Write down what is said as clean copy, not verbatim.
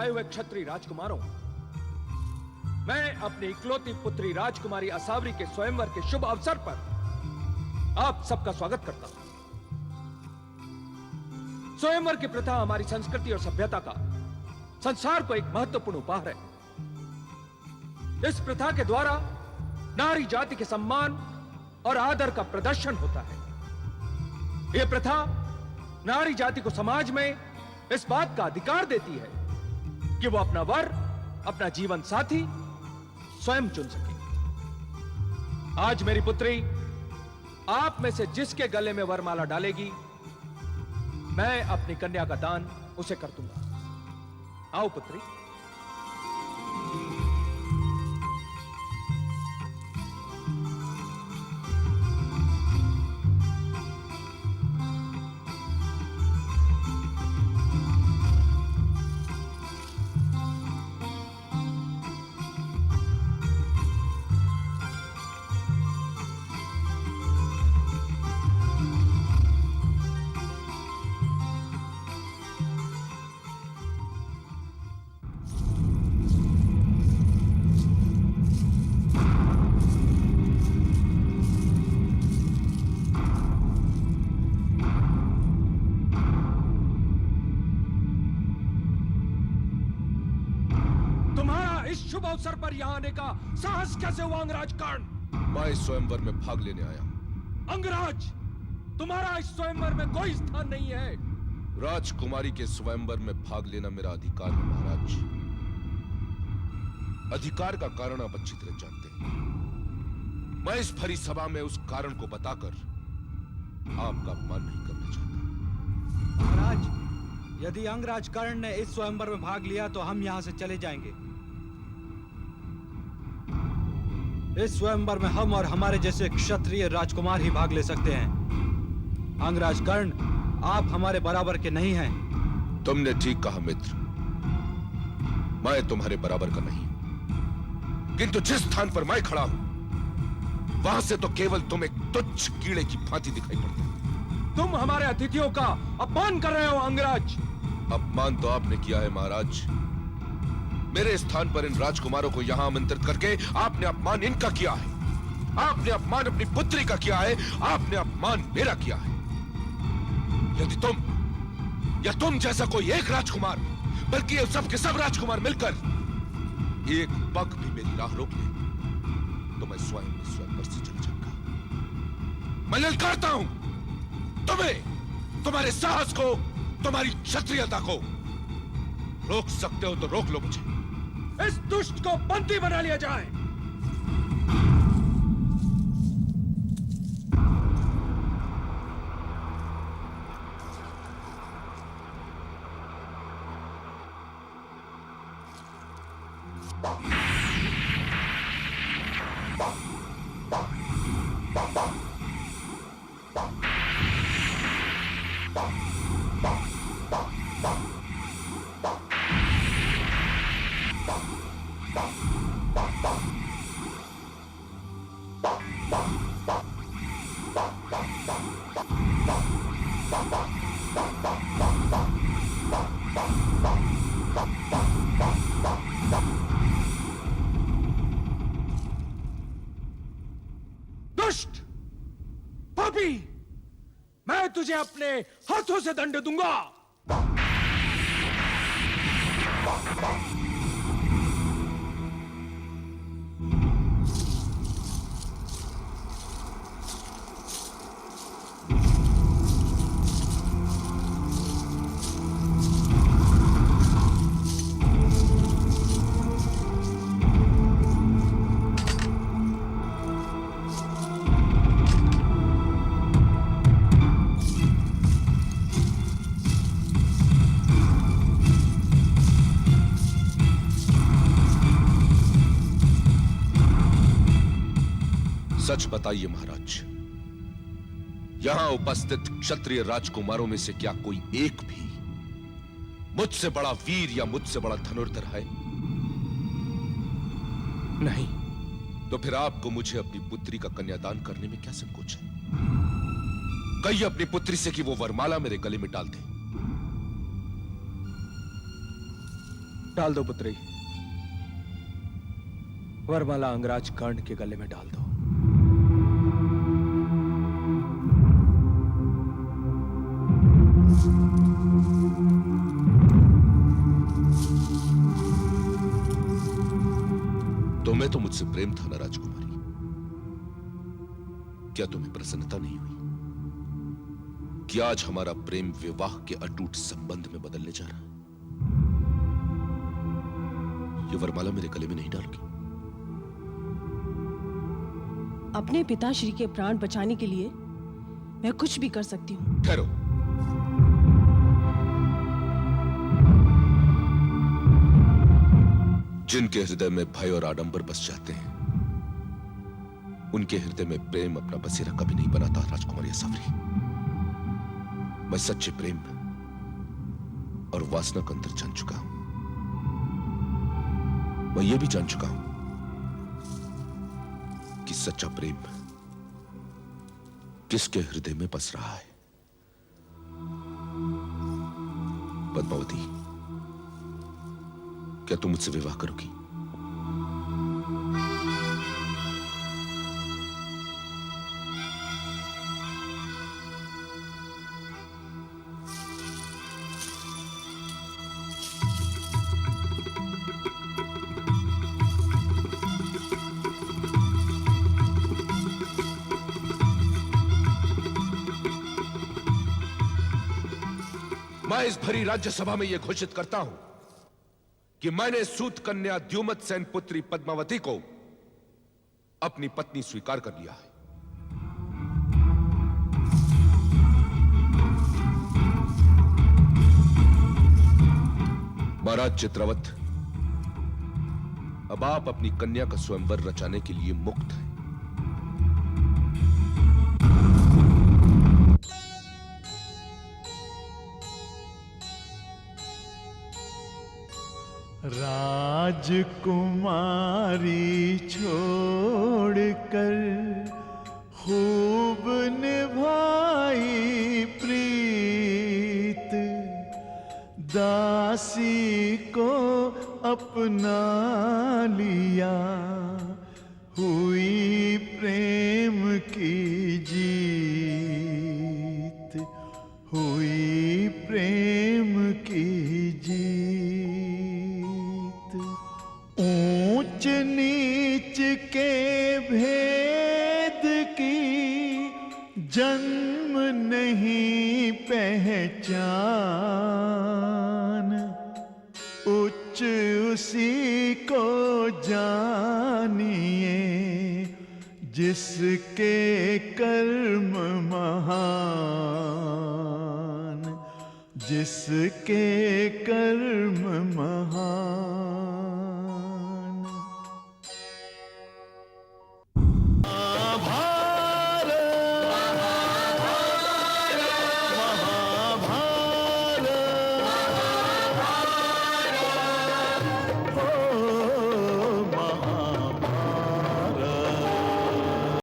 आए हुए क्षत्रिय राजकुमारों, मैं अपनी इकलौती पुत्री राजकुमारी असावरी के स्वयंवर के शुभ अवसर पर आप सबका स्वागत करता हूं। स्वयंवर की प्रथा हमारी संस्कृति और सभ्यता का संसार को एक महत्वपूर्ण उपहार है। इस प्रथा के द्वारा नारी जाति के सम्मान और आदर का प्रदर्शन होता है। यह प्रथा नारी जाति को समाज में इस बात का अधिकार देती है कि वो अपना वर, अपना जीवन साथी स्वयं चुन सके। आज मेरी पुत्री आप में से जिसके गले में वरमाला डालेगी, मैं अपनी कन्या का दान उसे कर दूंगा। आओ पुत्री। शुभ अवसर पर यहां आने का साहस कैसे हुआ अंगराज कर्ण? मैं इस स्वयंवर में भाग लेने आया हूं। अंगराज, तुम्हारा इस स्वयंवर में कोई स्थान नहीं है। राजकुमारी के स्वयंवर में भाग लेना मेरा अधिकार है महाराज। अधिकार का कारण आप अच्छी तरह जानते हैं। मैं इस भरी सभा में उस कारण को बताकर आपका अपमान नहीं करना चाहता। महाराज, यदि अंगराज कर्ण ने इस स्वयंवर में भाग लिया तो हम यहां से चले जाएंगे। इस स्वयंवर में हम और हमारे जैसे क्षत्रिय राजकुमार ही भाग ले सकते हैं। अंगराज कर्ण, आप हमारे बराबर के नहीं हैं। तुमने ठीक कहा मित्र, मैं तुम्हारे बराबर का नहीं, किंतु जिस स्थान पर मैं खड़ा हूं वहां से तो केवल तुम एक तुच्छ कीड़े की भांति दिखाई पड़ते हो। तुम हमारे अतिथियों का अपमान कर रहे हो अंगराज। अपमान तो आपने किया है महाराज। मेरे स्थान पर इन राजकुमारों को यहां आमंत्रित करके आपने अपमान इनका किया है। आपने अपमान अपनी पुत्री का किया है। आपने अपमान मेरा किया है। यदि तुम या तुम जैसा कोई एक राजकुमार, बल्कि ये सब के सब राजकुमार मिलकर एक पग भी मेरी राह रोक ले तो मैं स्वयं से चल जाऊंगा। मैं ललकारता हूं तुम्हें, तुम्हारे साहस को, तुम्हारी क्षत्रियता को। रोक सकते हो तो रोक लो मुझे। इस दुष्ट को बंदी बना लिया जाए। दुष्ट पापी, मैं तुझे अपने हाथों से दंड दूंगा। सच बताइए महाराज, यहां उपस्थित क्षत्रिय राजकुमारों में से क्या कोई एक भी मुझसे बड़ा वीर या मुझसे बड़ा धनुर्धर है? नहीं। तो फिर आपको मुझे अपनी पुत्री का कन्यादान करने में क्या संकोच है? कहिए अपनी पुत्री से कि वो वरमाला मेरे गले में डाल दे। डाल दो पुत्री, वरमाला अंगराज कर्ण के गले में डाल दो। तुम्हें तो मुझसे प्रेम था ना राजकुमारी? क्या तुम्हें प्रसन्नता नहीं हुई कि आज हमारा प्रेम विवाह के अटूट संबंध में बदलने जा रहा है? ये वरमाला मेरे गले में नहीं डालोगी? अपने पिताश्री के प्राण बचाने के लिए मैं कुछ भी कर सकती हूँ। ठहरो। जिनके हृदय में भय और आडंबर बस जाते हैं, उनके हृदय में प्रेम अपना बसेरा कभी नहीं बनाता राजकुमारी सावरी। मैं सच्चे प्रेम और वासना को अंदर जान चुका हूं। मैं ये भी जान चुका हूं कि सच्चा प्रेम किसके हृदय में बस रहा है। पद्मावती, क्या तुम मुझसे विवाह करोगी? मैं इस भरी राज्यसभा में यह घोषित करता हूं कि मैंने सूत कन्या द्युमत सेन पुत्री पद्मावती को अपनी पत्नी स्वीकार कर लिया है। महाराज चित्रवत, अब आप अपनी कन्या का स्वयंवर रचाने के लिए मुक्त हैं। राजकुमारी छोड़कर खूब निभाई प्रीत, दासी को अपना लिया, हुई प्रेम की जीत, हुई प्रेम की जीत। ऊंच नीच के भेद की जन्म नहीं पहचान, उच्च उसी को जानिए जिसके कर्म महान, जिसके कर्म महान।